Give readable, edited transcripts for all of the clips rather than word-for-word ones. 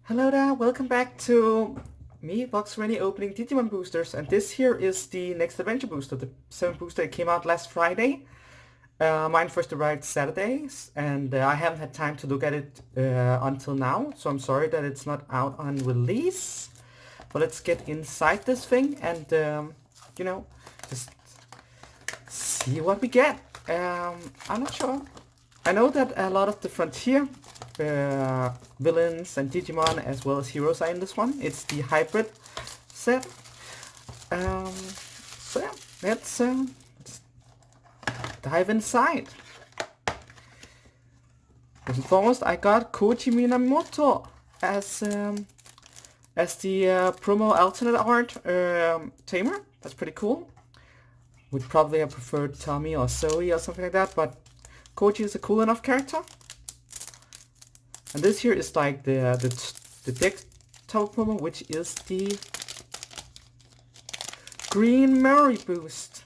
Hello there, welcome back to me, Vox Syreni, opening Digimon boosters, and this here is the next adventure booster, the 7th booster. It came out last Friday. Mine first arrived Saturdays, and I haven't had time to look at it until now, so I'm sorry that it's not out on release. But let's get inside this thing and, just see what we get. I'm not sure. I know that a lot of the Frontier villains and Digimon as well as heroes are in this one. It's the hybrid set. So yeah, let's dive inside. First and foremost, I got Koji Minamoto as the promo alternate art tamer. That's pretty cool. Would probably have preferred Tommy or Zoe or something like that, but Koji is a cool enough character. And this here is like the desktop promo, which is the green memory boost.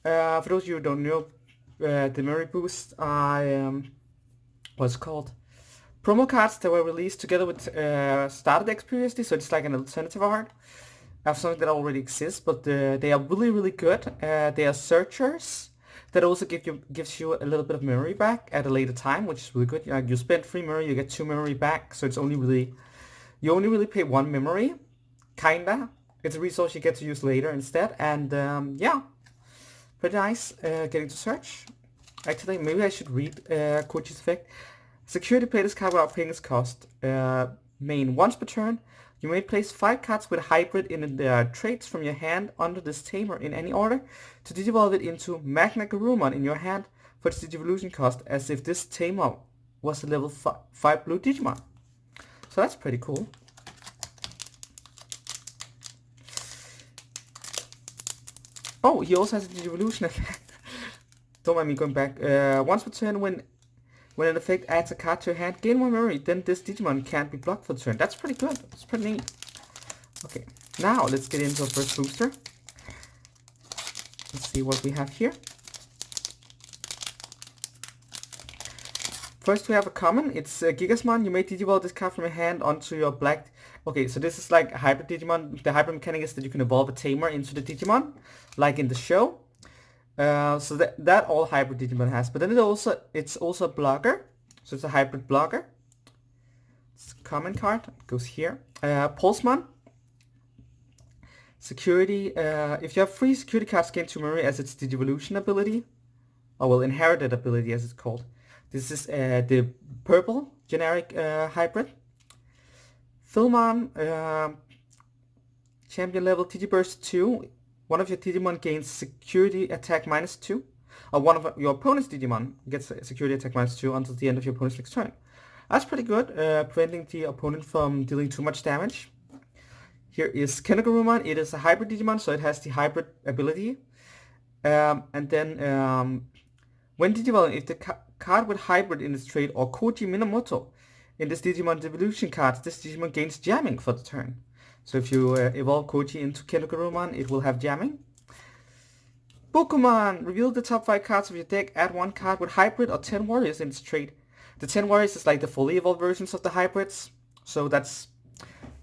For those of you who don't know, the memory boost are what's called promo cards that were released together with starter decks previously, so it's like an alternative art of something that already exists, but they are really good. They are searchers that also gives you a little bit of memory back at a later time, which is really good. You spend 3 memory, you get 2 memory back, so it's only really, you only really pay 1 memory, kinda. It's a resource you get to use later instead, and yeah, pretty nice getting to search. Actually, maybe I should read Koji's effect. Security play this card without paying its cost. Main, once per turn, you may place 5 cards with hybrid in their traits from your hand under this tamer in any order to digivolve it into Magna Garurumon in your hand for its digivolution cost, as if this tamer was a level 5 blue Digimon. So that's pretty cool. Oh, he also has a digivolution effect. Don't mind me going back. Once per turn, when an effect adds a card to your hand, gain 1 memory, then this Digimon can't be blocked for the turn. That's pretty good. It's pretty neat. Okay, now let's get into our first booster. Let's see what we have here. First we have a common. It's Gigasmon. You may digivolve this card from your hand onto your black... Okay, so this is like a hybrid Digimon. The hybrid mechanic is that you can evolve a tamer into the Digimon, like in the show. So that all hybrid Digimon has, but then it's also a blogger, so it's a hybrid blogger. It's a common card, it goes here. Pulsemon. Security, if you have 3 security cards, gain 2 memory as its Digivolution ability, or well, inherited ability as it's called. This is the purple generic hybrid. Philmon, champion level Digiburst 2. One of your Digimon gains security attack -2, or one of your opponent's Digimon gets a security attack -2 until the end of your opponent's next turn. That's pretty good, preventing the opponent from dealing too much damage. Here is Korikakuman. It is a hybrid Digimon, so it has the hybrid ability. And then, when digivolving, if the card with hybrid in its trait or Koji Minamoto in this Digimon evolution card, this Digimon gains jamming for the turn. So if you evolve Koji into Korikakuman, it will have jamming. Pokemon! Reveal the top 5 cards of your deck, add 1 card with hybrid or 10 warriors in its trait. The 10 warriors is like the fully evolved versions of the hybrids. So that's,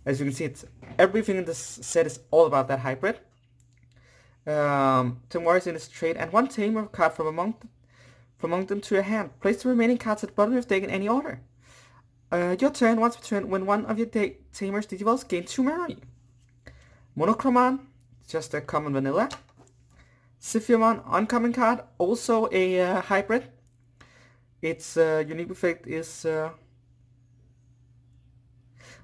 as you can see, everything in this set is all about that hybrid. 10 warriors in its trait and 1 tamer card from among them to your hand. Place the remaining cards at the bottom of your deck in any order. Your turn, once per turn, when one of your tamers digivolves, gain 2 memory. Monochromon, just a common vanilla. Siphiamon, uncommon card, also a hybrid. Its unique effect is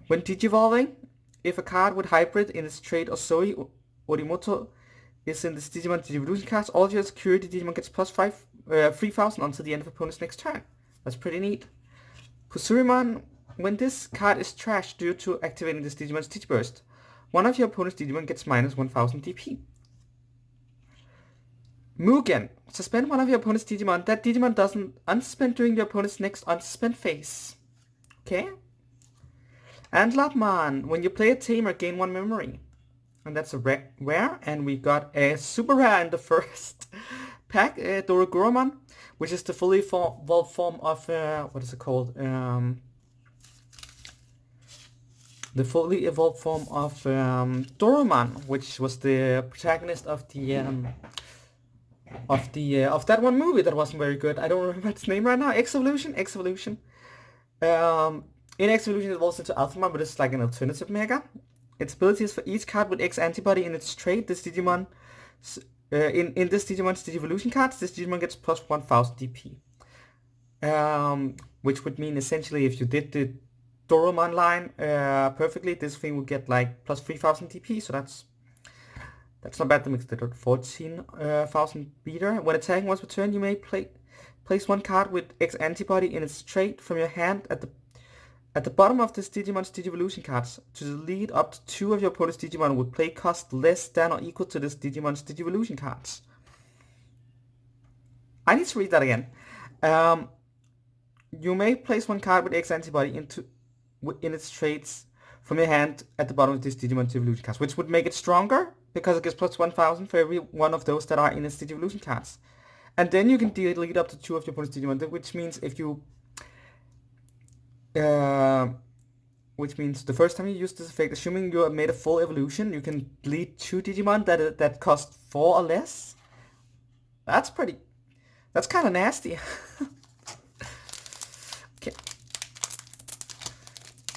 when digivolving, if a card with hybrid in its trait or Zoe Orimoto is in this Digimon Digivolution cards, all of your security Digimon gets plus 3,000 until the end of opponent's next turn. That's pretty neat. Kusurimon, when this card is trashed due to activating this Digimon's Digiburst, one of your opponent's Digimon gets -1000 DP. Mugen, suspend one of your opponent's Digimon. That Digimon doesn't unsuspend during your opponent's next unsuspend phase. Okay? And Labman, when you play a tamer, gain 1 memory. And that's a rare, and we got a super rare in the first pack, Dorogoromon, which is the fully evolved form of, what is it called? the fully evolved form of Doraemon, which was the protagonist of that one movie that wasn't very good. I don't remember its name right now. X-Evolution. In X-Evolution it evolves into Alphamon, but it's like an alternative Mega. Its abilities for each card with X antibody in its trait. This Digimon, in this Digimon's Digivolution cards, this Digimon gets plus 1000 DP. Which would mean essentially if you did the Doraemon line perfectly, this thing would get like plus 3000 DP, so that's not bad. That makes it 14,000 beater. When attacking once per turn, you may place one card with X antibody in its trait from your hand at the bottom of this Digimon's Digivolution cards to delete up to 2 of your opponent's Digimon with play cost less than or equal to this Digimon's Digivolution cards. I need to read that again. You may place one card with X antibody in its traits from your hand at the bottom of this Digimon's Digivolution cards, which would make it stronger because it gives plus 1000 for every one of those that are in its Digivolution cards. And then you can delete up to 2 of your opponent's Digimon, which means if you which means the first time you use this effect, assuming you have made a full evolution, you can delete 2 Digimon that cost 4 or less. That's kind of nasty. Okay.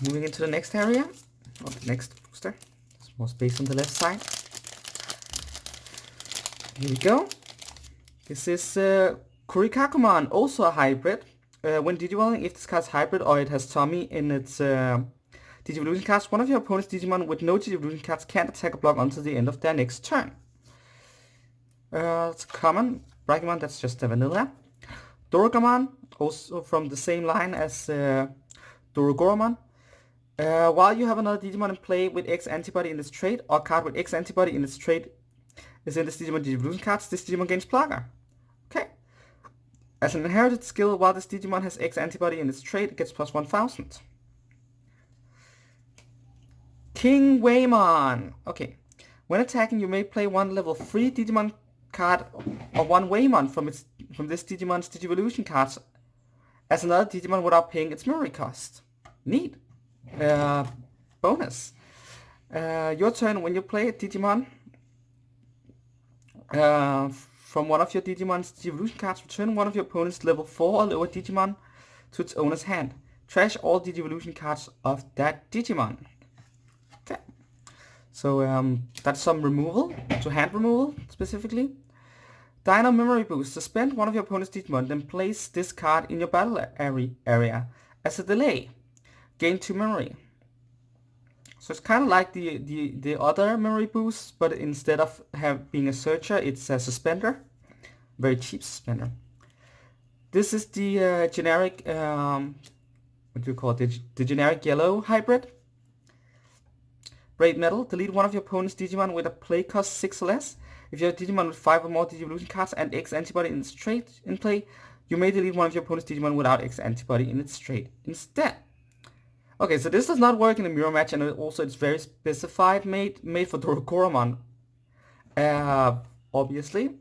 Moving into the next area, or the next booster. There's more space on the left side. Here we go. This is Korikakuman, also a hybrid. When Digivolving, if this card's hybrid or it has Tommy in its Digivolution cards, one of your opponent's Digimon with no Digivolution cards can't attack or block until the end of their next turn. It's common. Greymon, that's just a vanilla. Doraemon, also from the same line as Dorogoromon. While you have another Digimon in play with X antibody in this trait, or card with X antibody in its trait is in this Digimon Digivolution cards, this Digimon gains Plaga. Okay. As an inherited skill, while this Digimon has X antibody in its trait, it gets plus 1000. King Waymon. Okay. When attacking, you may play one level 3 Digimon card or one Waymon from this Digimon's Digivolution cards as another Digimon without paying its memory cost. Neat. Bonus. Your turn, when you play a Digimon from one of your Digimon's Digivolution cards, return one of your opponent's level 4 or lower Digimon to its owner's hand. Trash all Digivolution cards of that Digimon. Okay. So that's some removal, to hand removal specifically. Dino Memory Boost. Suspend one of your opponent's Digimon, then place this card in your battle area as a delay. Gain 2 memory. So it's kind of like the other memory boosts, but instead of being a searcher, it's a suspender. Very cheap suspender. This is the generic, what do you call it? The generic yellow hybrid. Braid Metal. Delete one of your opponent's Digimon with a play cost 6 or less. If you have a Digimon with 5 or more Digivolution cards and X antibody in its trait in play, you may delete one of your opponent's Digimon without X antibody in its trait instead. Okay, so this does not work in a mirror match, and also it's very specified, made for Dorogoromon. Obviously.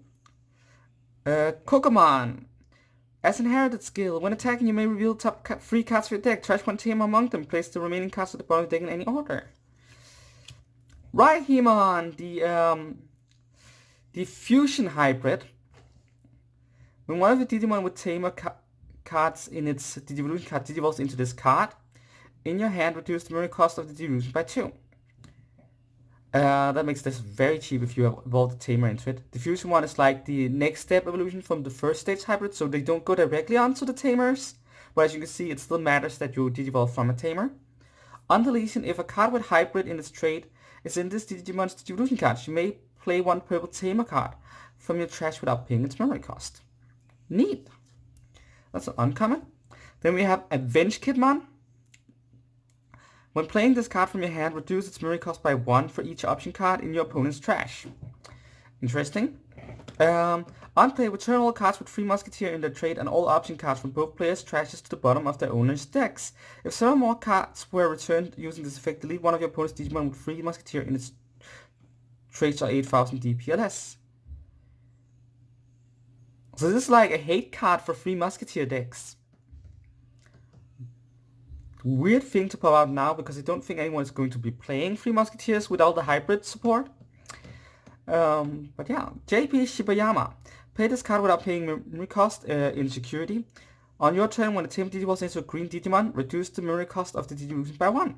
Kokomon. As inherited skill, when attacking you may reveal top 3 cards of your deck, trash one team among them, place the remaining cards at the bottom of the deck in any order. Raihimon, the fusion hybrid. When one of the Digimon with tamer cards in its Digivolution card digivolves into this card, in your hand, reduce the memory cost of the Digivolution by 2. That makes this very cheap if you evolve the tamer into it. The fusion one is like the next step evolution from the first stage hybrid, so they don't go directly onto the tamers, but as you can see, it still matters that you digivolve from a tamer. On deletion, if a card with hybrid in its trait is in this Digimon's Digivolution cards, you may play one purple tamer card from your trash without paying its memory cost. Neat. That's an uncommon. Then we have Avenge Kidmon. When playing this card from your hand, reduce its memory cost by 1 for each option card in your opponent's trash. Interesting. On play, return all cards with Free Musketeer in their trait and all option cards from both players' trashes to the bottom of their owner's decks. If 7 more cards were returned using this effect, delete one of your opponent's Digimon with Free Musketeer in its traits or 8000 DP or less. So this is like a hate card for Free Musketeer decks. weird thing to pop out now because I don't think anyone is going to be playing Three Musketeers with all the hybrid support. But yeah, JP Shibayama. Play this card without paying memory cost in security. On your turn, when the team Digivolves into a green Digimon, reduce the memory cost of the Digivolution by 1.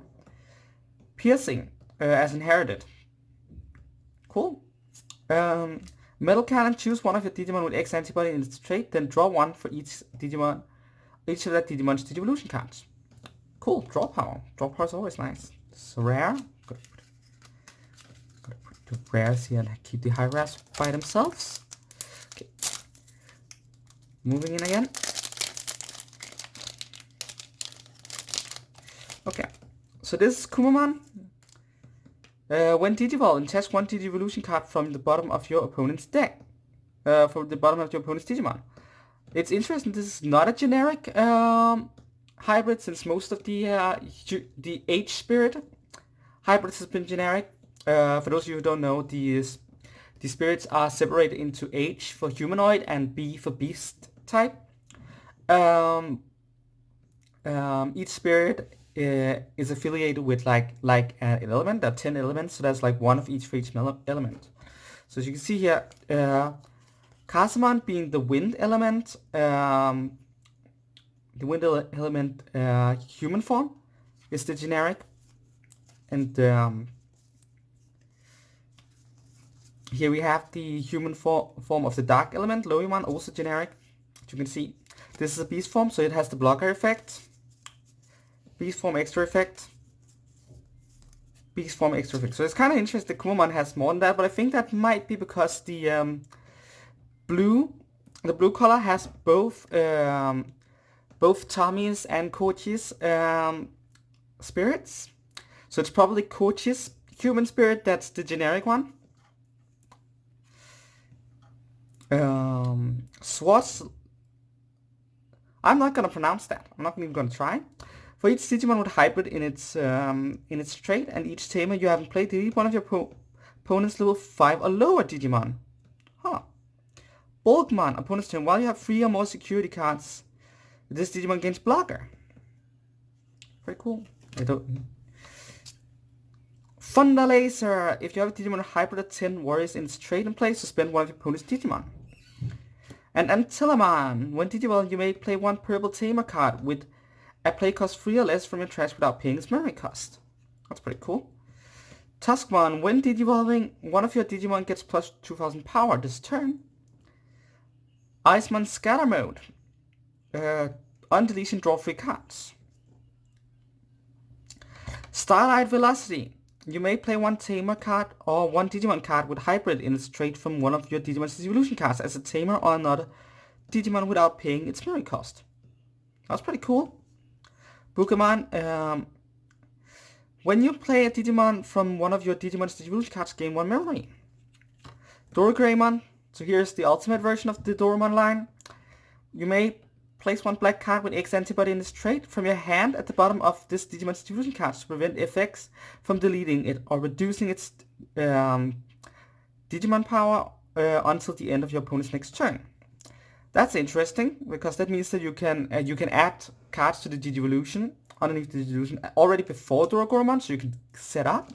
Piercing, as inherited. Cool. Metal Cannon, choose one of your Digimon with X antibody in its trait, then draw 1 for each Digimon, each of that Digimon's Digivolution cards. Cool, draw power. Draw power is always nice. It's rare. Gotta put the rares here and keep the high rares by themselves. Okay. Moving in again. Okay, so this is Kumaman. When Digivolve, test one Digivolution card from the bottom of your opponent's deck. From the bottom of your opponent's Digimon. It's interesting, this is not a generic hybrid, since most of the H spirit hybrids has been generic. For those of you who don't know, the spirits are separated into H for humanoid and B for beast type. Each spirit is affiliated with like an element. There are 10 elements, so that's like one of each for each element. So as you can see here, Kazamon being the wind element, human form is the generic, and here we have the human form of the dark element, Loimon, also generic. As you can see, this is a beast form, so it has the blocker effect. Beast form extra effect. Beast form extra effect. So it's kind of interesting. Kumamon has more than that, but I think that might be because the blue color has both Tommy's and Kochi's spirits. So it's probably Kochi's human spirit that's the generic one. Swartz. I'm not gonna pronounce that. I'm not even gonna try. For each Digimon with hybrid in its trait and each tamer you haven't played, delete one of your opponent's level 5 or lower Digimon. Huh. Bulkmon, opponent's turn. While you have 3 or more security cards, this Digimon gains blocker. Very cool. Thunder Laser. If you have a Digimon hybrid at 10 warriors in its trait and play, suspend one of your opponent's Digimon. And Antillaman. When Digivolve, you may play one purple tamer card with a play cost 3 or less from your trash without paying its memory cost. That's pretty cool. Tuskmon. When Digivolving, one of your Digimon gets plus 2000 power this turn. Iceman Scatter Mode. On deletion, draw 3 cards. Starlight Velocity. You may play one Tamer card or one Digimon card with hybrid in its trait from one of your Digimon's Evolution cards as a Tamer or another Digimon without paying its memory cost. That's pretty cool. Pokemon. When you play a Digimon from one of your Digimon's Evolution cards, gain 1 memory. Greymon. So here's the ultimate version of the Doraemon line. You may place one black card with X antibody in its trait from your hand at the bottom of this Digimon's Distribution card to prevent effects from deleting it or reducing its Digimon power until the end of your opponent's next turn. That's interesting because that means that you can add cards to the Digivolution underneath the Digivolution already before Doraemon, so you can set up.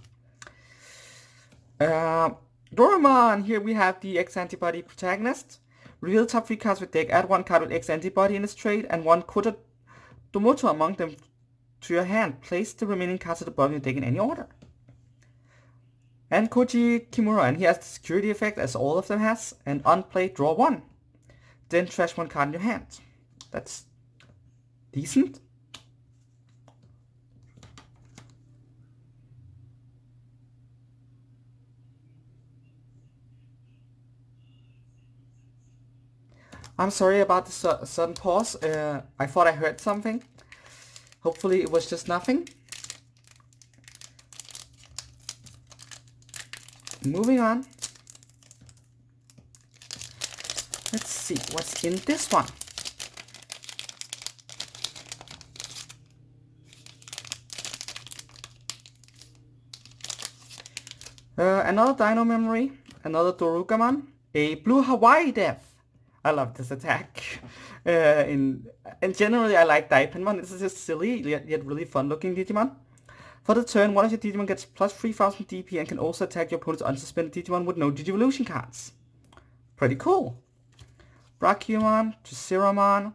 Doraemon, here we have the X antibody protagonist. Reveal top 3 cards with deck, add 1 card with X antibody in its trait and 1 Kota Domoto among them to your hand. Place the remaining cards at the bottom of your deck in any order. And Koji Kimura, and he has the security effect as all of them has, and unplayed, draw 1. Then trash 1 card in your hand. That's decent. I'm sorry about the sudden pause. I thought I heard something. Hopefully it was just nothing. Moving on. Let's see what's in this one. Another Dino Memory, another Dorugamon, a Blue Hawaii Death. I love this attack. In And generally I like Diapinmon. This is just silly yet really fun looking Digimon. For the turn, one of your Digimon gets plus 3000 DP and can also attack your opponent's unsuspended Digimon with no Digivolution cards. Pretty cool. Brachiomon, Triceramon.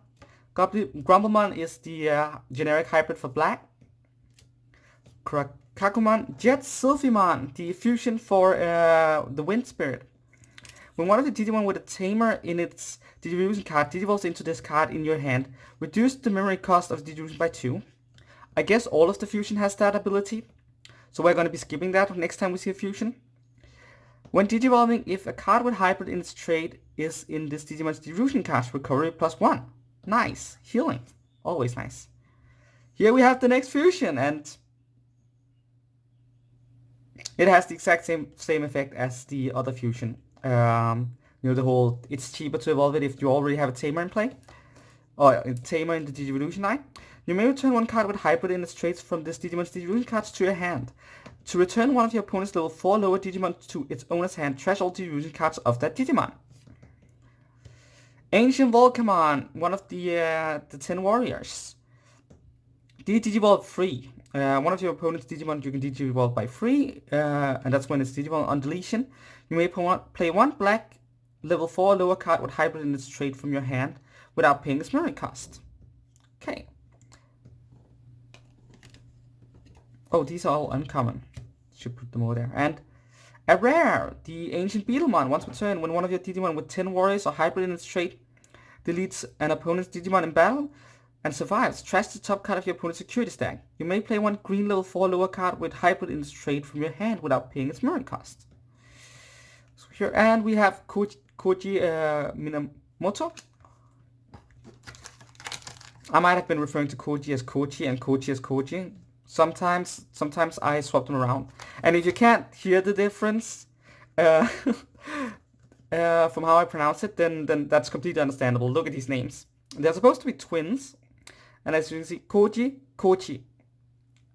Grumblemon is the generic hybrid for black. Korikakuman, Jet Sylphimon, the fusion for the Wind Spirit. When one of the Digimon with a tamer in its Digivolution card digivolves into this card in your hand, reduce the memory cost of Digivolution by 2. I guess all of the fusion has that ability, so we're going to be skipping that next time we see a fusion. When digivolving, if a card with hybrid in its trait is in this Digimon's Digivolution card, recovery +1. Nice. Healing. Always nice. Here we have the next fusion, and it has the exact same effect as the other fusion. You know, the whole, it's cheaper to evolve it if you already have a tamer in play, or a tamer in the Digivolution line. You may return one card with hybrid in its traits from this Digimon's Digivolution cards to your hand. To return one of your opponent's level 4 lower Digimon to its owner's hand, trash all Digivolution cards of that Digimon. Ancient Beetleman, one of the 10 warriors. Digivolve free. One of your opponent's Digimon you can Digivolve by free, and that's when it's Digivolve on deletion. You may play one black level 4 lower card with hybrid in its trait from your hand without paying its memory cost. Okay. Oh, these are all uncommon. Should put them all there. And a rare, the Ancient Beetleman. Once per turn, when one of your Digimon with 10 warriors or hybrid in its trait deletes an opponent's Digimon in battle and survives, trash the top card of your opponent's security stack. You may play one green level 4 lower card with hybrid in its trait from your hand without paying its memory cost. So here, and we have Koji Minamoto. I might have been referring to Koji as Koji and Koji as Koji. Sometimes I swap them around. And if you can't hear the difference from how I pronounce it, then that's completely understandable. Look at these names. They're supposed to be twins. And as you can see, Koji, Kochi.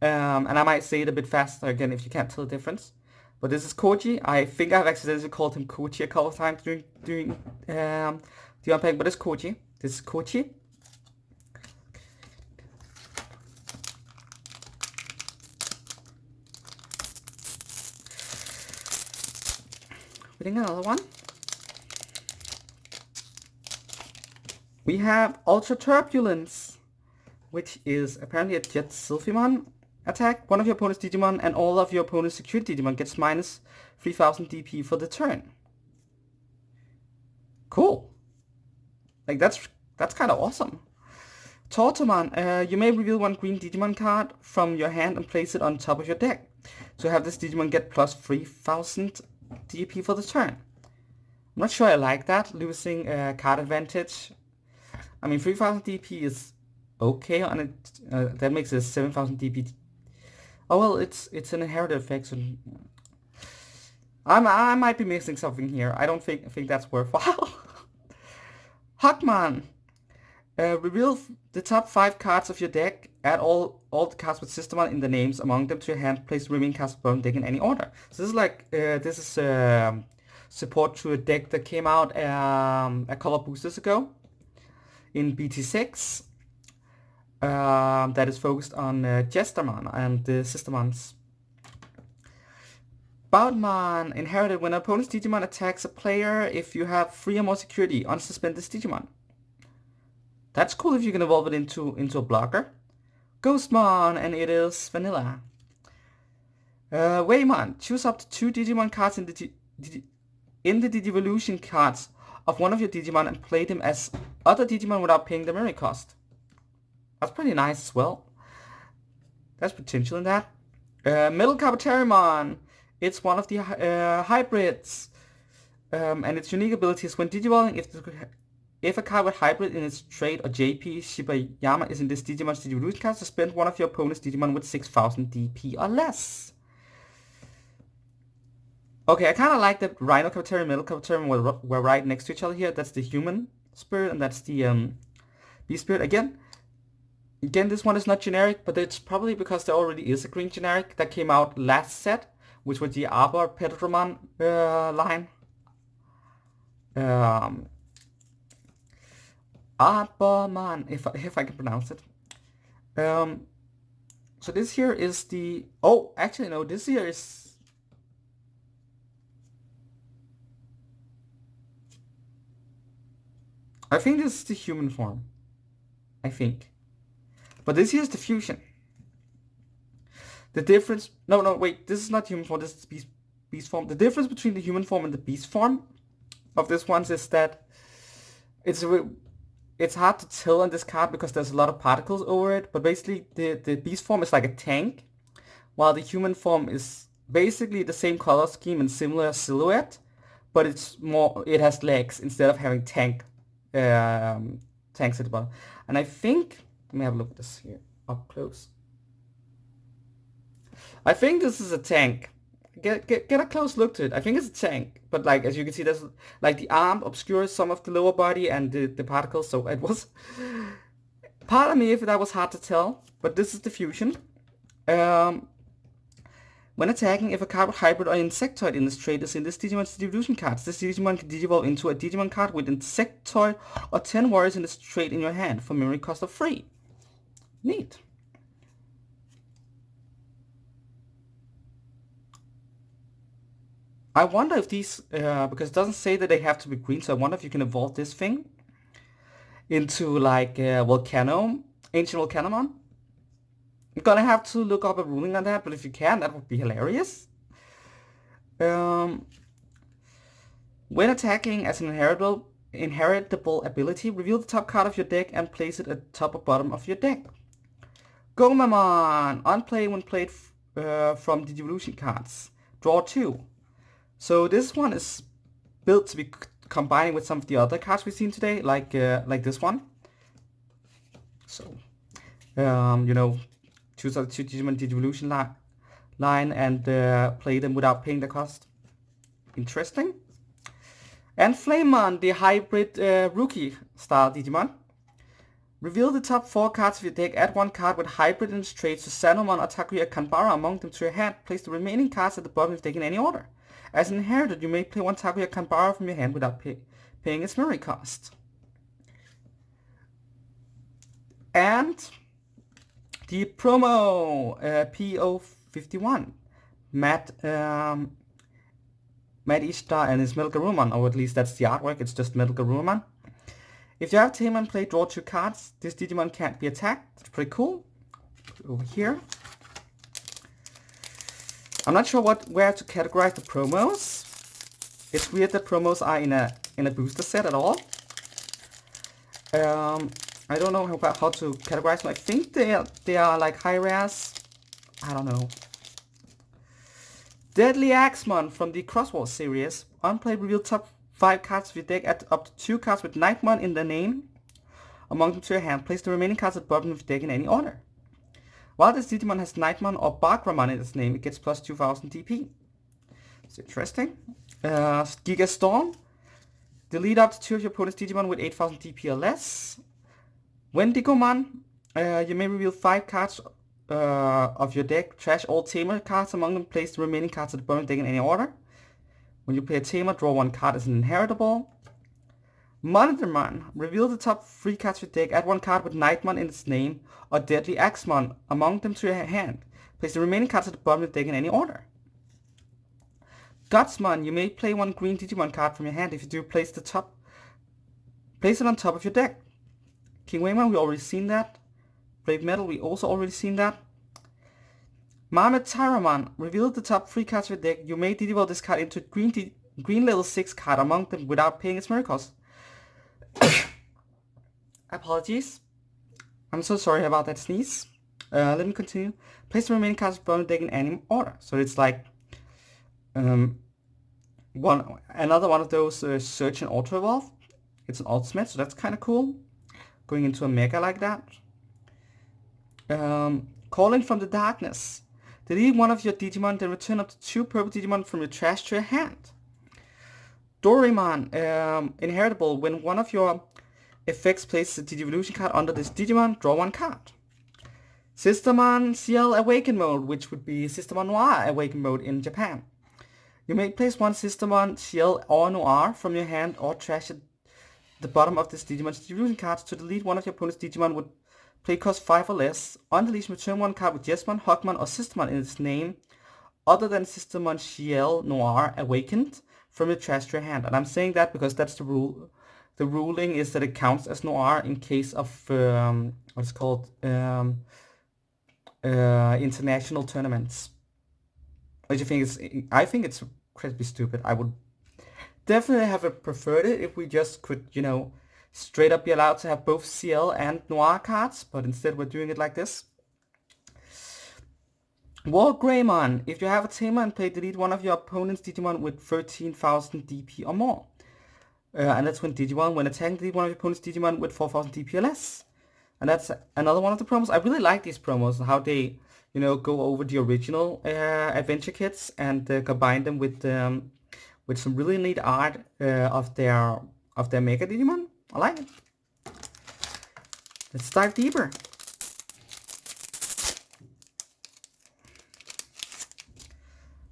And I might say it a bit faster again if you can't tell the difference. But this is Koji. I think I've accidentally called him Kochi a couple of times during the unpacking, but it's Koji. This is Kochi. Reading another one. We have Ultra Turbulence, which is apparently a Jet Sylphimon attack. One of your opponent's Digimon and all of your opponent's security Digimon gets minus 3000 DP for the turn. Cool. Like that's kind of awesome. Tortomon, you may reveal one green Digimon card from your hand and place it on top of your deck. So have this Digimon get plus 3000 DP for the turn. I'm not sure I like that, losing card advantage. I mean, 3000 DP is okay on it. That makes it 7000 DP. Oh well, it's an inherited effect. So I might be missing something here. I don't think that's worthwhile. Hawkman, reveal the top 5 cards of your deck. Add all the cards with Systemon in the names among them to your hand. Place the remaining cards from deck in any order. So this is like support to a deck that came out a couple of boosters ago in BT06. That is focused on Jestermon and the Systemons. Boutman, inherited when an opponent's Digimon attacks a player if you have 3 or more security, unsuspend this Digimon. That's cool if you can evolve it into a blocker. Ghostmon, and it is vanilla. Greymon, choose up to 2 Digimon cards in the Digivolution cards of one of your Digimon and play them as other Digimon without paying the memory cost. That's pretty nice as well. There's potential in that. Metal Carboterimon, it's one of the hybrids. And its unique ability is when Digivolving, if a card with hybrid in its trait or JP Shibayama is in this Digimon's Digivolution card, suspend one of your opponent's Digimon with 6000 DP or less. Okay, I kind of like that Rhino Carboterimon and Metal Carboterimon were right next to each other here. That's the human spirit and that's the beast spirit. Again, this one is not generic, but it's probably because there already is a green generic that came out last set, which was the Arbor Pedramon line. Arborman, if I can pronounce it. So this here is the... Oh, actually no, this here is... I think this is the human form. I think. But this here is the fusion. The difference... No, wait, this is not human form, this is beast form. The difference between the human form and the beast form of this one is that it's hard to tell on this card because there's a lot of particles over it, but basically the beast form is like a tank, while the human form is basically the same color scheme and similar silhouette, but it has legs instead of having tanks at the bottom. And I think, let me have a look at this here up close. I think this is a tank. Get a close look to it. I think it's a tank, but like as you can see, there's like the arm obscures some of the lower body and the particles. So it was part of me if that was hard to tell. But this is the fusion. When attacking, if a card with hybrid or insectoid in this trait is in this Digimon's Digivolution cards, this Digimon can digivolve into a Digimon card with insectoid or 10 warriors in this trait in your hand for memory cost of 3. Neat. I wonder if these, because it doesn't say that they have to be green, so I wonder if you can evolve this thing into like Ancient Volcanomon. I'm gonna have to look up a ruling on that, but if you can, that would be hilarious. When attacking as an inheritable ability, reveal the top card of your deck and place it at top or bottom of your deck. Greymon, unplay when played from the Digivolution cards. Draw 2. So this one is built to be combining with some of the other cards we've seen today, like this one. So, you know, choose the 2 Digimon Digivolution line and play them without paying the cost. Interesting. And Flamemon, the hybrid rookie style Digimon. Reveal the top 4 cards of your deck, add 1 card with hybrid in its traits to Sanomon or Takuya Kanbara among them to your hand. Place the remaining cards at the bottom of the deck in any order. As an inherited, you may play 1 Takuya Kanbara from your hand without paying its memory cost. And the promo P051, Matt Ishtar and his Metal Garurumon, or at least that's the artwork, it's just Metal Garurumon. If you have Tamer and play, draw 2 cards. This Digimon can't be attacked. That's pretty cool. Over here. I'm not sure where to categorize the promos. It's weird that promos are in a booster set at all. I don't know how to categorize them. I think they are like high rares. I don't know. Deadly Axemon from the Crosswalk series. Unplayed, reveal top 5 cards of your deck, add up to 2 cards with Nightmon in their name among them to your hand. Place the remaining cards at the bottom of your deck in any order. While this Digimon has Nightmon or Bargramon in its name, it gets plus 2000 DP. It's interesting. Giga Storm. Delete up to 2 of your opponent's Digimon with 8000 DP or less. Wendigomon. You may reveal 5 cards of your deck. Trash all Tamer cards among them. Place the remaining cards at the bottom of the deck in any order. When you play a Tamer, draw 1 card as an inheritable. Monitormon. Reveal the top 3 cards of your deck. Add 1 card with Nightmon in its name or Deadly Axemon among them to your hand. Place the remaining cards at the bottom of the deck in any order. Gutsmon. You may play 1 green Digimon card from your hand. If you do, place it on top of your deck. King Wayman, we already seen that. Brave Metal, we also already seen that. Marmet Tyramon. Reveal the top 3 cards of your deck. You may digivolve this card into a green level 6 card among them without paying its memory cost. Apologies. I'm so sorry about that sneeze. Let me continue. Place the remaining cards of the deck in any order. So it's like another one of those Search and Auto Evolve. It's an ultimate, so that's kind of cool. Going into a mega like that. Calling from the Darkness. Delete 1 of your Digimon, then return up to 2 purple Digimon from your trash to your hand. Doraemon. Inheritable. When 1 of your effects places a Digivolution card under this Digimon, draw 1 card. Systemon CL Awaken Mode, which would be Systemon Noir Awaken Mode in Japan. You may place 1 Systemon CL or Noir from your hand or trash it the bottom of this Digimon's distribution cards. To delete one of your opponent's Digimon with play cost 5 or less. On deletion, return one card with Jesmon, Hogmon, or Systemon in its name, other than Systemon Ciel Noir Awakened, from your trash to your hand. And I'm saying that because that's the rule. The ruling is that it counts as Noir in case of what's called international tournaments. Which I think it's incredibly stupid. I would definitely have preferred it if we just could, straight up be allowed to have both CL and Noir cards, but instead we're doing it like this. War Greymon. If you have a tamer and play, delete one of your opponent's Digimon with 13,000 DP or more. And that's when Digimon, when attacking, delete one of your opponent's Digimon with 4,000 DP or less. And that's another one of the promos. I really like these promos, how they, go over the original adventure kits and combine them with some really neat art of their Mega Digimon. I like it. Let's dive deeper.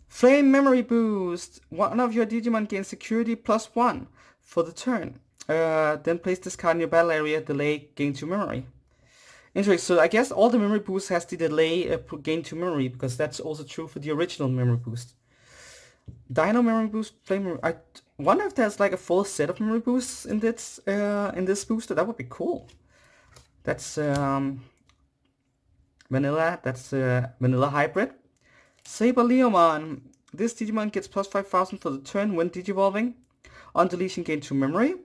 Flame Memory Boost. One of your Digimon gains security +1 for the turn. Then place this card in your battle area. Delay gain 2 memory. Interesting. So I guess all the memory boosts has the delay gain 2 memory, because that's also true for the original memory boost. Dino Memory Boost, Flame Memory. I wonder if there's like a full set of memory boosts in this booster. That would be cool. That's vanilla. That's vanilla hybrid. Saber Leomon. This Digimon gets plus 5,000 for the turn when digivolving. On deletion, gain 2 memory.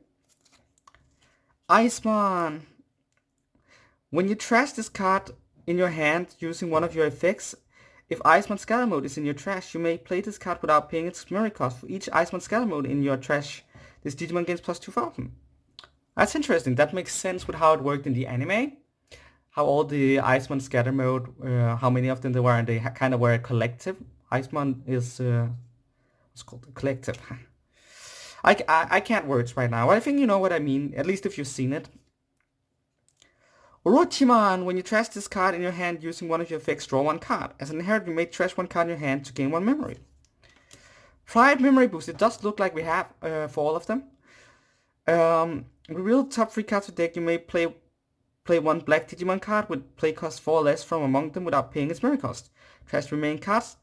Icemon. When you trash this card in your hand using one of your effects, if Icemon Scatter Mode is in your trash, you may play this card without paying its memory cost. For each Icemon Scatter Mode in your trash, this Digimon gains plus 2,000. That's interesting. That makes sense with how it worked in the anime. How all the Icemon Scatter Mode, how many of them there were, and they kind of were a collective. Icemon is what's called a collective. I can't words right now. I think you know what I mean, at least if you've seen it. Orochiman. When you trash this card in your hand using one of your effects, draw one card. As an inheritor, you may trash one card in your hand to gain 1 memory. Pride Memory Boost. It does look like we have for all of them. Reveal top 3 cards of the deck. You may play one black Digimon card with play cost 4 or less from among them without paying its memory cost. Trash the remaining cards.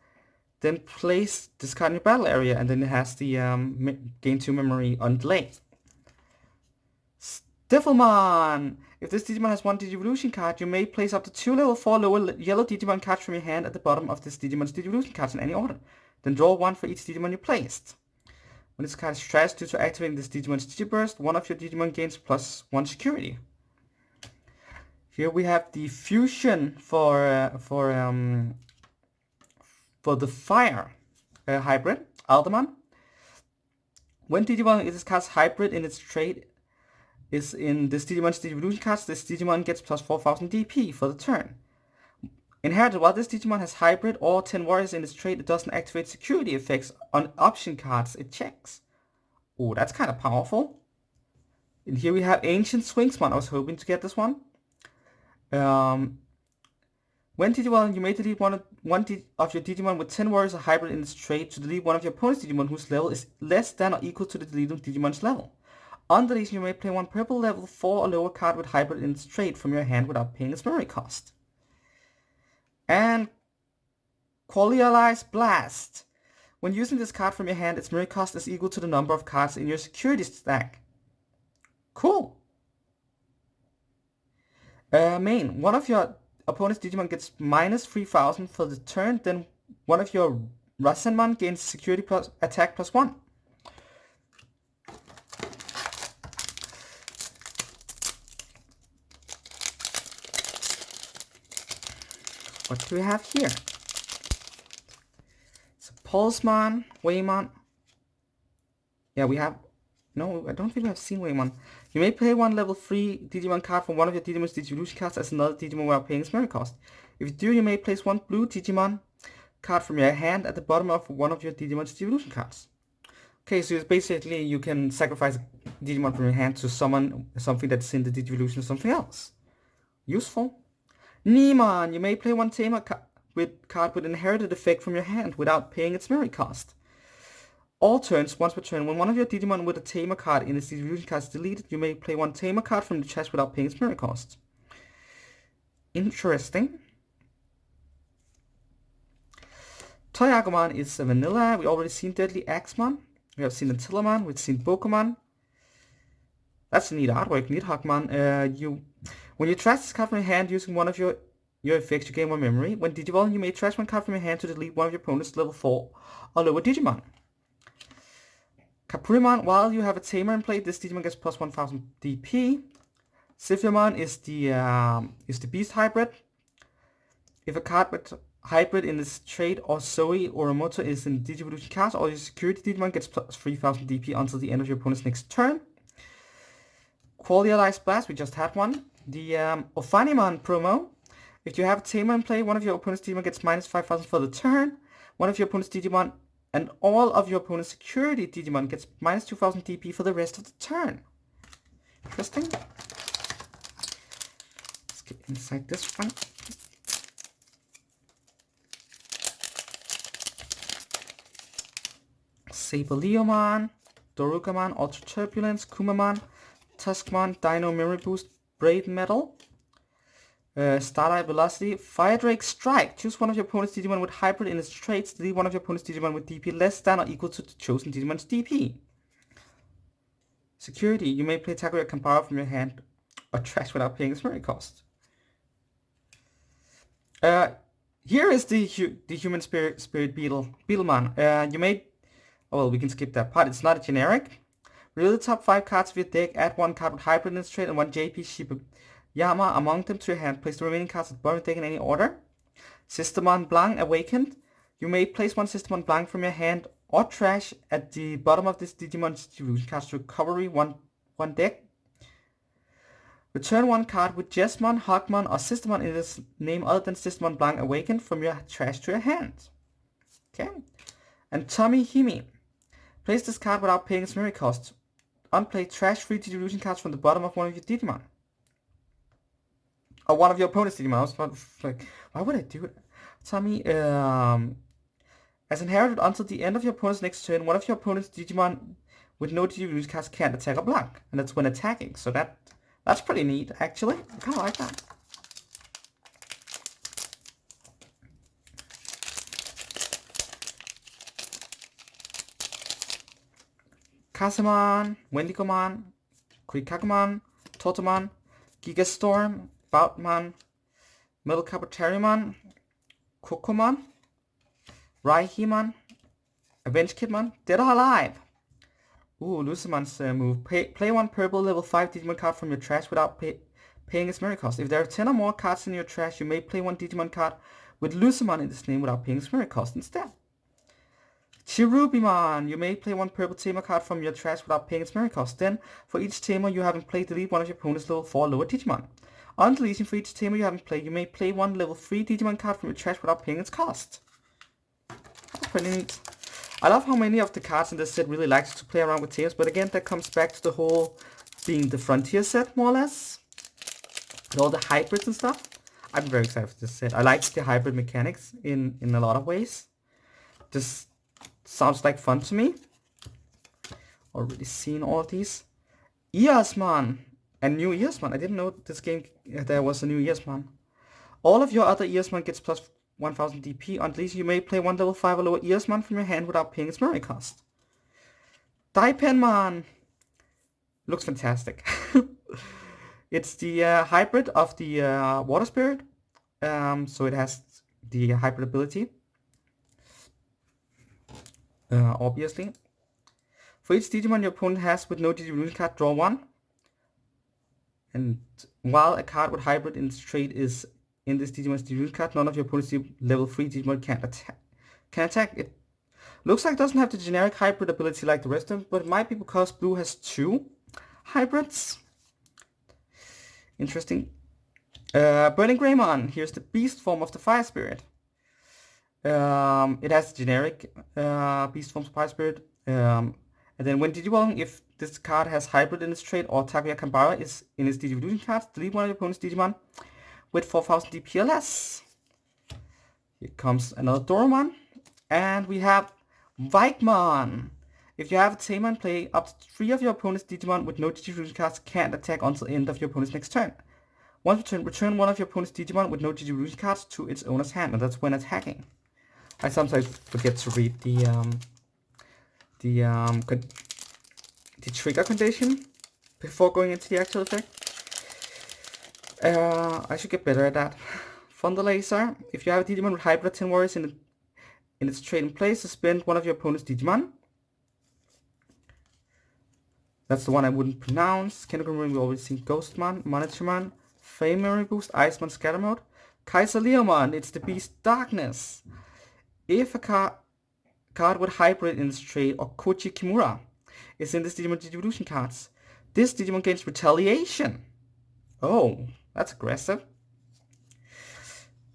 Then place this card in your battle area, and then it has the gain 2 memory on delay. Devilmon. If this Digimon has one Digivolution card, you may place up to 2 level 4 lower yellow Digimon cards from your hand at the bottom of this Digimon's Digivolution cards in any order. Then draw 1 for each Digimon you placed. When this card is trashed due to activating this Digimon's Digiburst, one of your Digimon gains +1 security. Here we have the fusion for the fire hybrid, Alderman. When Digimon is this card's hybrid in its trait is in this Digimon's Digivolution cards, this Digimon gets plus 4,000 DP for the turn. Inherited, while this Digimon has hybrid or 10 warriors in its trait, it doesn't activate security effects on option cards it checks. Oh, that's kind of powerful. And here we have Ancient Swingsmon. I was hoping to get this one. When Digimon, you may delete one of your Digimon with 10 warriors or hybrid in its trait to delete one of your opponent's Digimon whose level is less than or equal to the deleted Digimon's level. On deletion, you may play one purple level 4 or lower card with hybrid in its trait from your hand without paying its memory cost. And Qualialize Blast. When using this card from your hand, its memory cost is equal to the number of cards in your security stack. Cool. Main. One of your opponent's Digimon gets minus 3,000 for the turn, then one of your Rasenmon gains security plus attack +1. What do we have here? So Pulsemon, Waymon. Yeah, we have... No, I don't think I've seen Waymon. You may play one level 3 Digimon card from one of your Digimon's Digivolution cards as another Digimon without paying its memory cost. If you do, you may place one blue Digimon card from your hand at the bottom of one of your Digimon's Digivolution cards. Okay, so it's basically you can sacrifice a Digimon from your hand to summon something that's in the Digivolution or something else. Useful. Neemon. You may play one tamer card with inherited effect from your hand without paying its memory cost. All turns, once per turn, when one of your Digimon with a Tamer card in its distribution card is deleted, you may play one Tamer card from the chest without paying its memory cost. Interesting. Korikakuman is a vanilla. We already seen Deadly Axemon. We have seen Untitled, we've seen Bokuman. That's neat artwork, neat Hawkman. When you trash this card from your hand using one of your effects, you gain one memory. When Digivolving, you may trash one card from your hand to delete one of your opponent's level 4 or lower Digimon. Kapurimon, while you have a Tamer in play, this Digimon gets plus 1000 DP. Sylphiamon is the Beast Hybrid. If a card with Hybrid in this trait or Zoe or Emoto is in Digivolution cards, or your security Digimon gets plus 3000 DP until the end of your opponent's next turn. Qualialized Blast, we just had one. The Ophanimon promo. If you have a Tamer in play, one of your opponent's Digimon gets minus 5000 for the turn. One of your opponent's Digimon and all of your opponent's security Digimon gets minus 2000 DP for the rest of the turn. Interesting. Let's get inside this one. Saberleomon, Dorukamon, Ultra Turbulence, Kumamon, Tuskmon, Dino Memory Boost, Brave Metal, Starlight Velocity, Fire Drake Strike. Choose one of your opponent's Digimon with Hybrid in its traits. Delete one of your opponent's Digimon with DP less than or equal to the chosen Digimon's DP. Security. You may play Takuya Kambara from your hand or trash without paying its memory cost. Here is the human spirit Beetleman. You may... Oh, well, we can skip that part. It's not a generic. Reveal the top 5 cards of your deck. Add one card with Hybrid in its trait and one JP Shibayama among them to your hand. Place the remaining cards at the bottom of the deck in any order. Systemon Blanc Awakened. You may place one Systemon Blanc from your hand or trash at the bottom of this Digimon's distribution cards to recovery one deck. Return one card with Jesmon, Hawkmon, or Systemon in its name other than Systemon Blanc Awakened from your trash to your hand. Okay. And Tommy Himi. Place this card without paying its memory cost. Unplay trash-free distribution cards from the bottom of one of your Digimon. Or one of your opponent's Digimon. I was like, why would I do it? Tommy, as inherited until the end of your opponent's next turn, one of your opponent's Digimon with no distribution cards can't attack or block. And that's when attacking. So that's pretty neat, actually. I kind of like that. Kazamon, Wendigomon, Korikakuman, Totemon, Gigastorm, Boutman, Metal Capitariumon, Kokomon, Raihimon, Avenge Kidmon, Dead or Alive. Ooh, Lucimon's move. Play one purple level 5 Digimon card from your trash without paying its memory cost. If there are 10 or more cards in your trash, you may play one Digimon card with Lucimon in this name without paying its memory cost instead. Cherubimon, you may play one purple Tamer card from your trash without paying its memory cost. Then, for each Tamer you haven't played, delete one of your opponent's level 4 lower Digimon. On deletion, for each Tamer you haven't played, you may play one level 3 Digimon card from your trash without paying its cost. That's pretty neat. I love how many of the cards in this set really likes to play around with Tamers, but again, that comes back to the whole being the Frontier set, more or less. With all the hybrids and stuff. I'm very excited for this set. I like the hybrid mechanics in a lot of ways. Just sounds like fun to me. Already seen all of these. Eosmon. A new Eosmon. I didn't know this game there was a new Eosmon. All of your other Eosmon gets plus 1000 DP. On deletion, you may play one level 5 or lower Eosmon from your hand without paying its memory cost. Daipenmon. Looks fantastic. It's the hybrid of the Water Spirit. So it has the hybrid ability. Obviously. For each Digimon your opponent has with no Digivolution card, draw one. And while a card with hybrid in its trait is in this Digimon's Digivolution card, none of your opponent's level 3 Digimon can attack. It looks like it doesn't have the generic hybrid ability like the rest of them, but it might be because Blue has 2 hybrids. Interesting. Burning Greymon. Here's the beast form of the Fire Spirit. It has generic beast forms of Fire Spirit. And then when Digivolving, if this card has hybrid in its trait or Takuya Kambara is in its Digivolution cards, delete one of your opponent's Digimon with 4000 DP or less. Here comes another Doromon. And we have Vikemon. If you have a tamer in play, up to 3 of your opponent's Digimon with no Digivolution cards can't attack until the end of your opponent's next turn. Once per turn, return one of your opponent's Digimon with no Digivolution cards to its owner's hand, and that's when attacking. I sometimes forget to read the trigger condition before going into the actual effect. I should get better at that. Thunder Laser. If you have a Digimon with Hybrid 10 Warriors in its trading place, suspend one of your opponent's Digimon. That's the one I wouldn't pronounce. Kenogramon, we already seen Ghostman, Monitorman, Fame Memory Boost, Iceman, Scatter Mode. Kaiser Leomon, it's the Beast Darkness. If a card with Hybrid in its trade, or Koji Kimura, is in this Digimon Digivolution cards, this Digimon gains Retaliation. Oh, that's aggressive.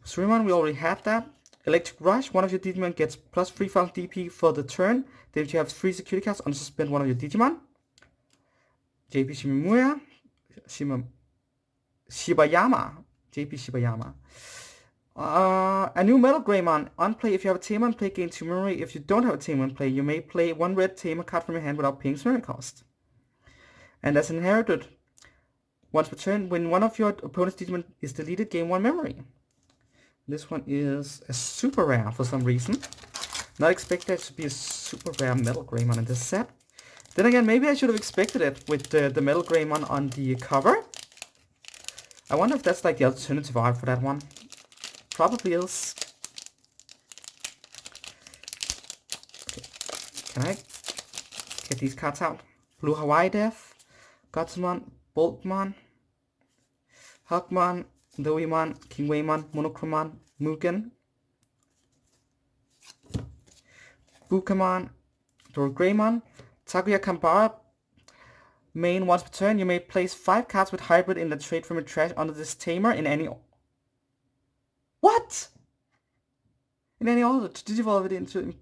Surimon, we already had that. Electric Rush, one of your Digimon gets plus 3000 DP for the turn. Then if you have 3 security cards, unsuspend one of your Digimon. JP Shimamuya, Shibayama, JP Shibayama. A new Metal Greymon. On play, if you have a Tamer in play, gain 2 memory. If you don't have a Tamer in play, you may play 1 red Tamer card from your hand without paying memory cost. And as inherited, once per turn, when one of your opponent's Digimon is deleted, gain 1 memory. This one is a super rare for some reason. Not expected to be a super rare Metal Greymon in this set. Then again, maybe I should have expected it with the Metal Greymon on the cover. I wonder if that's like the alternative art for that one. Probably is. Okay. Can I get these cards out? Blue Hawaii Death, Gotsumon, Boltmon, Hugmon, Doimon, King Waymon, Monochromon, Mugen, Bukamon, Greymon, Takuya Kambara. Main, once per turn, you may place 5 cards with Hybrid in the trade from your trash under this Tamer in any... What? In any order to digivolve it into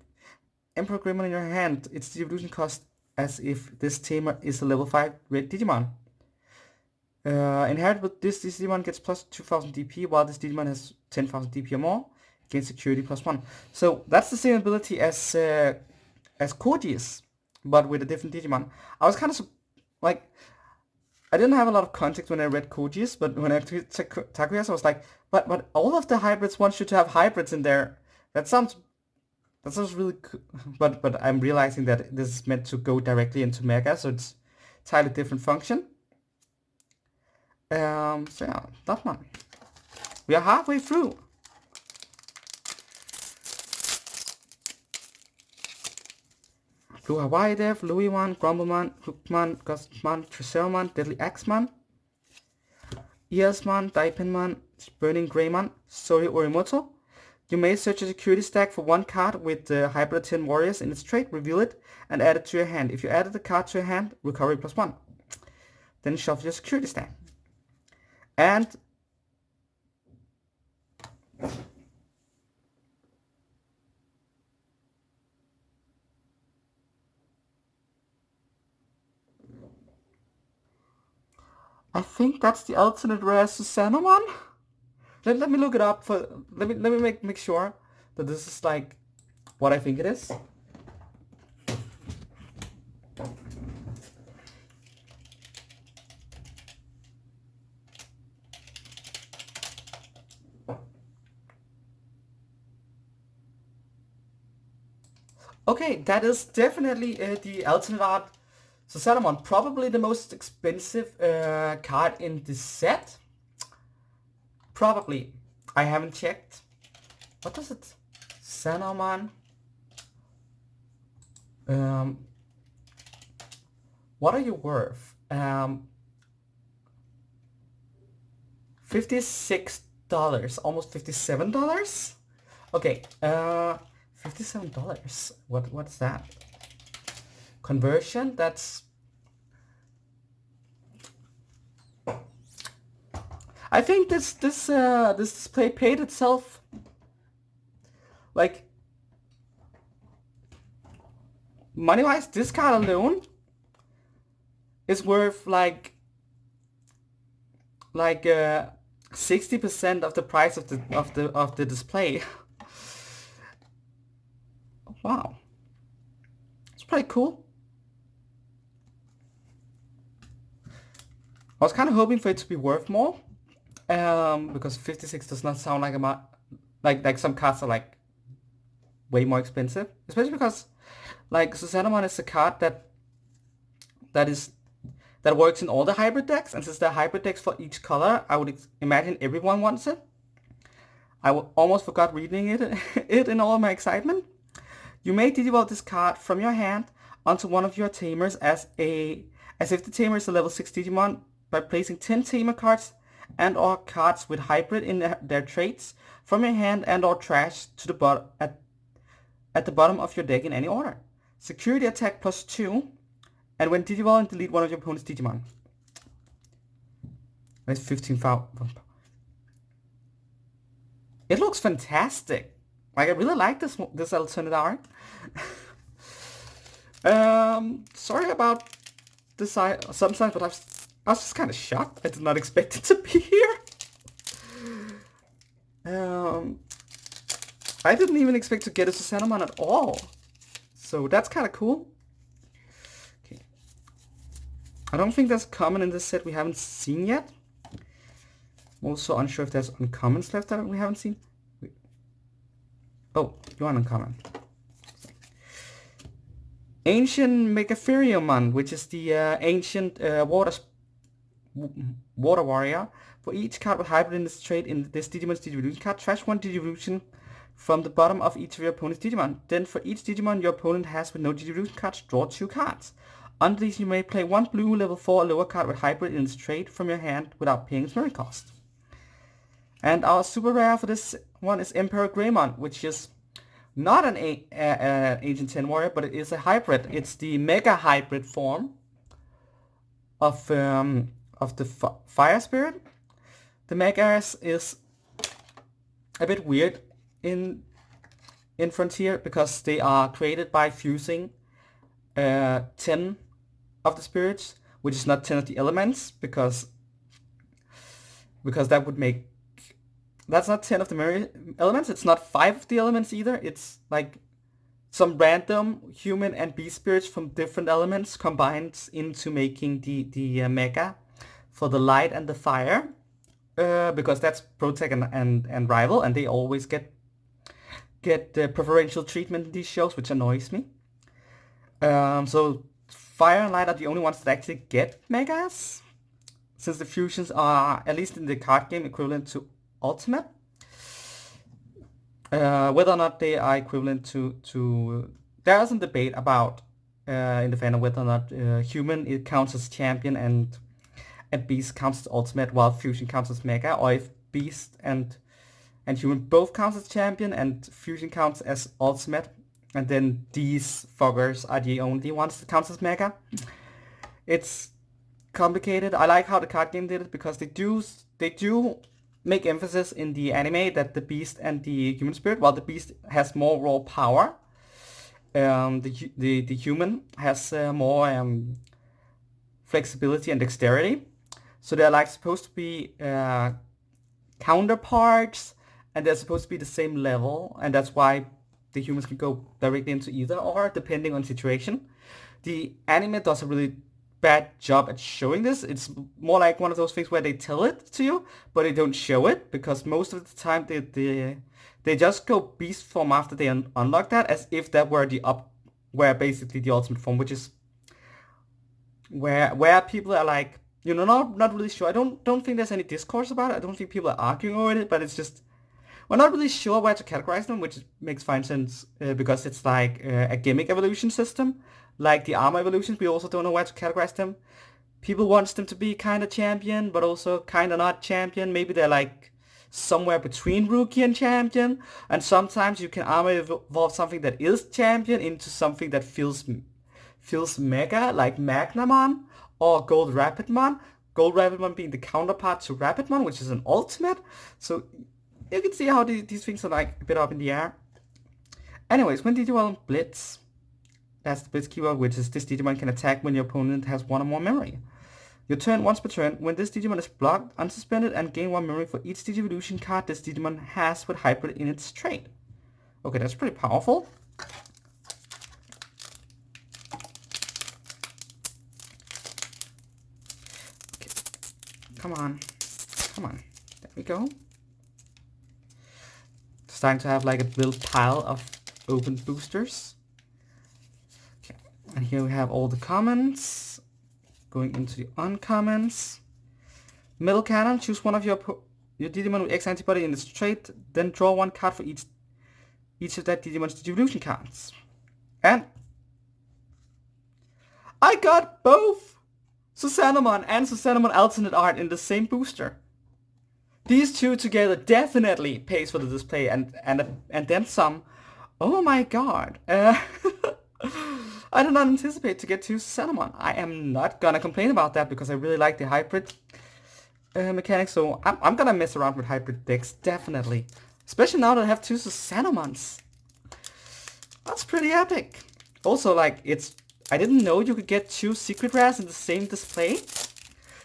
Emperor Greymon in your hand. Its devolution cost as if this Tamer is a level 5 red Digimon. Inherited with this Digimon gets plus 2000 DP, while this Digimon has 10,000 DP or more. Gains security plus 1. So that's the same ability as Koji's, but with a different Digimon. I was kind of like, I didn't have a lot of context when I read Koji's, but when I read Takuya's, I was like, but all of the hybrids want you to have hybrids in there. That sounds really cool. But I'm realizing that this is meant to go directly into Mega, so it's entirely different function. So yeah, that one. We are halfway through. Blue Hawaii Death, Louisman, Grumblemon, Hookman, Gustman, Triceromon, Deadly Axeman, Earsman, Daipenman, Burning Greymon, Sori Orimoto. You may search a security stack for 1 card with the Hybrid 10 Warriors in its trait, reveal it, and add it to your hand. If you added the card to your hand, recovery plus 1. Then shuffle your security stack. And I think that's the alternate rare Susanamon. Let me look it up for. Let me make sure that this is like what I think it is. Okay, that is definitely the alternate art Susanamon, probably the most expensive card in this set. Probably. I haven't checked. What does it? Susanamon. What are you worth? $56, almost $57. Okay. $57. What's that? Conversion, that's... I think this display paid itself. Like, money-wise, this card alone is worth like 60% of the price of the display. Wow, it's pretty cool. I was kind of hoping for it to be worth more, because 56 does not sound like like some cards are like way more expensive, especially because like Susanomon is a card that works in all the hybrid decks, and since there are hybrid decks for each color, I would imagine everyone wants it. I almost forgot reading it in all my excitement. You may Digivolve this card from your hand onto one of your tamers as if the tamer is a level 6 Digimon by placing 10 tamer cards and or cards with hybrid in their traits from your hand and or trash to the at the bottom of your deck in any order. Security attack +2, and when Digivolve, delete one of your opponent's Digimon. That's 15,000. It looks fantastic. Like, I really like this alternate art. Sorry about the side sometimes, but I was just kind of shocked. I did not expect it to be here. I didn't even expect to get a Susanomon at all. So that's kind of cool. Okay. I don't think that's common in this set we haven't seen yet. I'm also unsure if there's uncommons left that we haven't seen. Wait. Oh, you want uncommon. Ancient Beetleman, which is the ancient water warrior. For each card with hybrid in this trait in this Digimon's Digivolution card, trash one Digivolution from the bottom of each of your opponent's Digimon. Then for each Digimon your opponent has with no Digivolution cards, draw 2 cards. Under these you may play 1 blue level 4 or lower card with hybrid in this trait from your hand without paying its memory cost. And our super rare for this one is Emperor Greymon, which is not an Ancient 10 warrior, but it is a hybrid. It's the mega hybrid form of the fire spirit. The megas is a bit weird in Frontier because they are created by fusing 10 of the spirits, which is not 10 of the elements, because that would make... That's not 10 of the memory elements, it's not 5 of the elements either, it's like some random human and beast spirits from different elements combined into making the mega for the light and the fire, because that's Protect and Rival, and they always get preferential treatment in these shows, which annoys me. So Fire and Light are the only ones that actually get megas, since the fusions are, at least in the card game, equivalent to Ultimate. Whether or not they are equivalent to there is a debate about in the fandom whether or not human it counts as champion and beast counts as ultimate while fusion counts as mega, or if beast and human both counts as champion and fusion counts as ultimate, and then these fuckers are the only ones that counts as mega. It's complicated. I like how the card game did it because they do make emphasis in the anime that the beast and the human spirit, while the beast has more raw power, the human has more flexibility and dexterity. So they're like supposed to be counterparts, and they're supposed to be the same level, and that's why the humans can go directly into either or depending on situation. The anime does a really bad job at showing this. It's more like one of those things where they tell it to you, but they don't show it, because most of the time they just go beast form after they unlock that, as if that were where basically the ultimate form, which is where people are like, you know, not really sure. I don't think there's any discourse about it. I don't think people are arguing over it, but it's just we're not really sure where to categorize them, which makes fine sense because it's like a gimmick evolution system. Like the armor evolutions, we also don't know where to categorize them. People want them to be kind of champion, but also kind of not champion. Maybe they're like somewhere between rookie and champion. And sometimes you can armor evolve something that is champion into something that feels mega, like Magnamon or Gold Rapidmon. Gold Rapidmon being the counterpart to Rapidmon, which is an ultimate. So you can see how these things are like a bit up in the air. Anyways, when Digimon Blitz, that's the Blitz keyword, which is this Digimon can attack when your opponent has 1 or more memory. Your turn once per turn. When this Digimon is blocked, unsuspended, and gain 1 memory for each Digivolution card this Digimon has with hybrid in its trait. Okay, that's pretty powerful. Okay. Come on. Come on. There we go. Starting to have like a little pile of open boosters. Okay. And here we have all the commons. Going into the uncommons. Metal Cannon. Choose one of your Digimon with X antibody in this trait. Then draw one card for each of that Digimon's distribution cards. And I got both Susanomon and Susanomon alternate art in the same booster. These two together definitely pays for the display and then some. Oh my god. I did not anticipate to get two Susanomon. I am not gonna complain about that because I really like the hybrid mechanics. So I'm gonna mess around with hybrid decks, definitely. Especially now that I have two Susanomons. That's pretty epic. Also, like, I didn't know you could get two secret rares in the same display.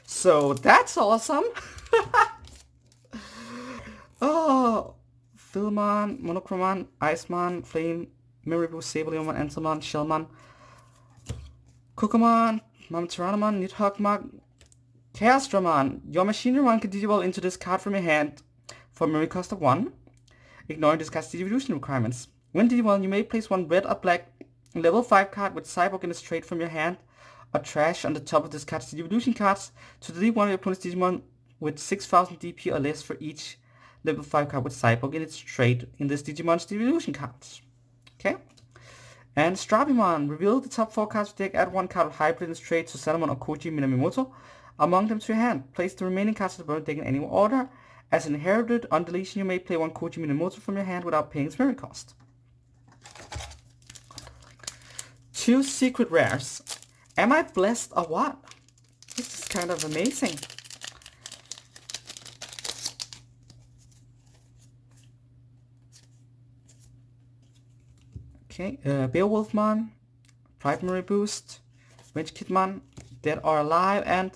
So that's awesome. Oh, Philmon, Monochromon, Icemon, Flame, Memory Boost, Sableomon, Anselmon, Shellmon, Kokomon, Mamteranomon, Nidhoggmon, Chaosdramon. Your Machiniermon can digivolve into this card from your hand for a memory cost of 1, ignoring this card's distribution requirements. When digivolved, you may place one red or black level 5 card with Cyborg in its trait from your hand or trash on the top of this card's distribution cards to delete one of your opponent's Digimon with 6000 DP or less for each level 5 card with Cyborg in its trait in this Digimon's distribution cards. Okay? And Strabimon. Reveal the top 4 cards of the deck, add one card of Hybrid in its trait to Salamon or Koji Minamimoto among them to your hand. Place the remaining cards of the opponent's deck in any order. As inherited, on deletion you may play one Koji Minamoto from your hand without paying its memory cost. 2 secret rares. Am I blessed or what? This is kind of amazing. Okay, Beowulfmon, Primary Boost, Rage Kidmon, Dead or Alive, and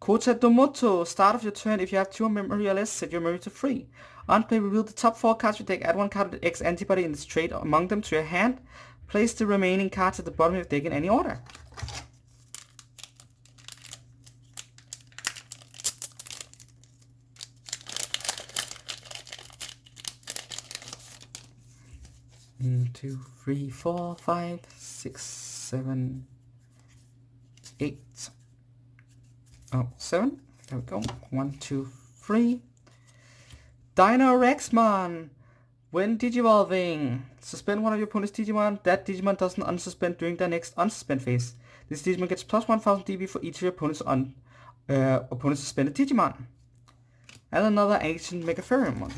Kota Domoto. Start of your turn, if you have 2 memory or less, set your memory to 3. On play, reveal the top 4 cards of your deck, add one card with X antibody in this trait among them to your hand. Place the remaining cards at the bottom of your deck in any order. One, 2, 3, 4, 5, 6, 7, 8. Oh, 7. There we go. 1, 2, 3. Dino Rexmon. When digivolving, suspend one of your opponent's Digimon. That Digimon doesn't unsuspend during their next unsuspend phase. This Digimon gets plus 1000 DB for each of your opponent's suspended Digimon. And another Ancient Beetleman.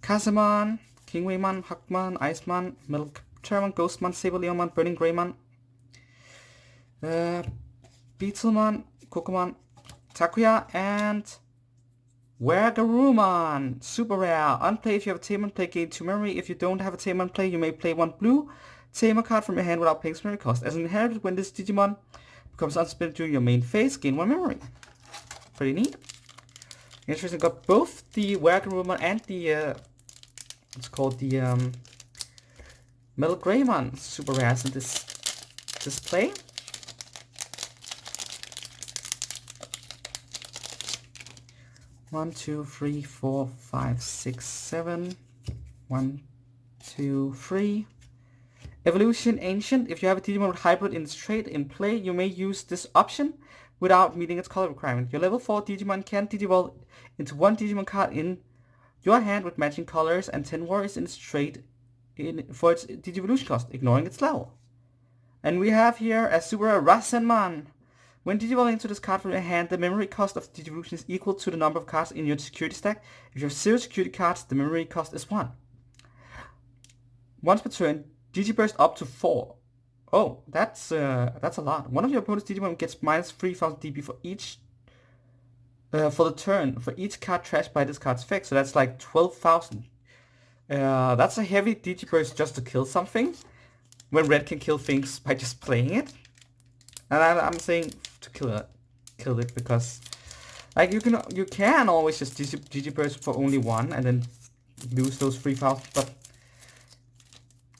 Kazamon, Greymon, Hugmon, Icemon, Metal Terramon, Ghostmon, Sableomon, Burning Greymon, Beetleman, Kokomon, Takuya, and Waggarumon. Super rare. Unplay if you have a Tamon, play gain 2 memory. If you don't have a Tamon play, you may play 1 blue Tamon card from your hand without paying memory cost. As inherited, when this Digimon becomes unsuspended during your main phase, gain 1 memory. Pretty neat. Interesting. Got both the Waggarumon and the it's called the Metal Greymon super rares in this display. One, 2, 3, 4, 5, 6, 7. 1, 2, 3. Evolution Ancient. If you have a Digimon with Hybrid in its trait in play, you may use this option without meeting its color requirement. Your level 4 Digimon can digivolve into 1 Digimon card in your hand with matching colors and 10 warriors in its trait for its Digivolution cost, ignoring its level. And we have here a Super Rasenman. When digivolving into this card from your hand, the memory cost of Digivolution is equal to the number of cards in your security stack. If you have 0 security cards, the memory cost is 1. Once per turn, Digiburst up to 4. Oh, that's a lot. One of your opponent's Digimon gets minus 3000 DP for each for the turn for each card trashed by this card's effect. So that's like 12,000. That's a heavy Digiburst just to kill something. When red can kill things by just playing it. And I'm saying to kill it because like you can always just Digiburst for only 1 and then lose those free files, but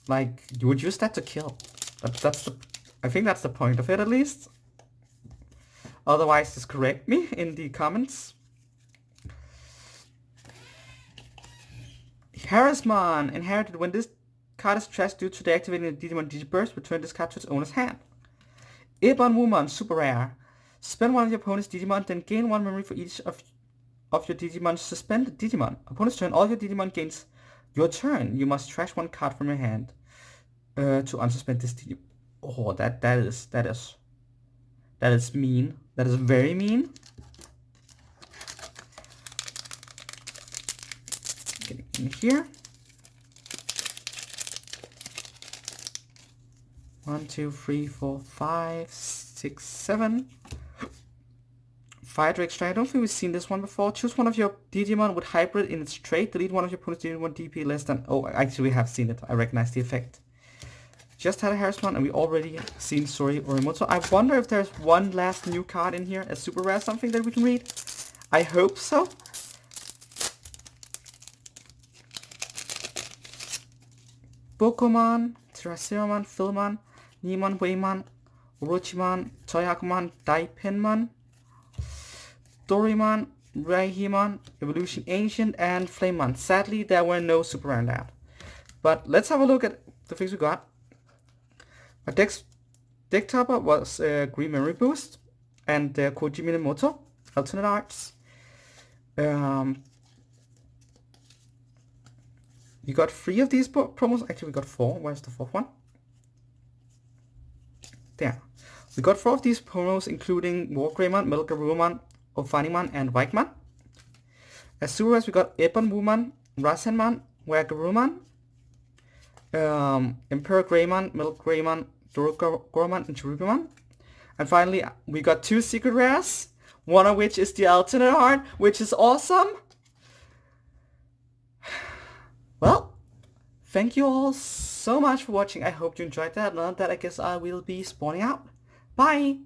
like you would use that to kill. That's the, I think that's the point of it at least. Otherwise, just correct me in the comments. Harrismon inherited. When this card is trashed due to deactivating the Digimon Digiburst, return this card to its owner's hand. Ebon Woman, super rare. Suspend one of your opponent's Digimon, then gain one memory for each of your Digimon suspended Digimon. Opponent's turn, all your Digimon gains your turn. You must trash one card from your hand to unsuspend this Digimon. Oh, that is mean. That is very mean. Getting in here. 1, 2, 3, 4, 5, 6, 7. Fire Drake Strike. I don't think we've seen this one before. Choose one of your Digimon with hybrid in its trait. Delete one of your opponent's Digimon DP less than... Oh, actually we have seen it. I recognize the effect. Just had a Harrismon and we already seen Sori Orimoto. I wonder if there's one last new card in here, a super rare something that we can read. I hope so. Bokomon, Terraciromon, Philmon, Nemon, Waymon, Orochiman, Toyakumon, Daipenmon, Dorimon, Raihimon, Evolution Ancient, and Flamemon. Sadly, there were no super rare in that. But let's have a look at the things we got. Our deck topper was Green Memory Boost and Koji Minamoto, alternate arts. We got 3 of these promos. Actually, we got 4. Where's the 4th one? There. We got 4 of these promos, including War Greymon, Metal Garurumon, Ophanimon, and Weichman. As super as we got Ebon Woman, Rasenmon, Were Garurumon, Emperor Greymon, Metal Greymon, Dorogoromon, and Cherubimon. And finally, we got 2 secret rares, one of which is the alternate art, which is awesome. Well, thank you all so much for watching. I hope you enjoyed that. And on that, I guess I will be spawning out. Bye!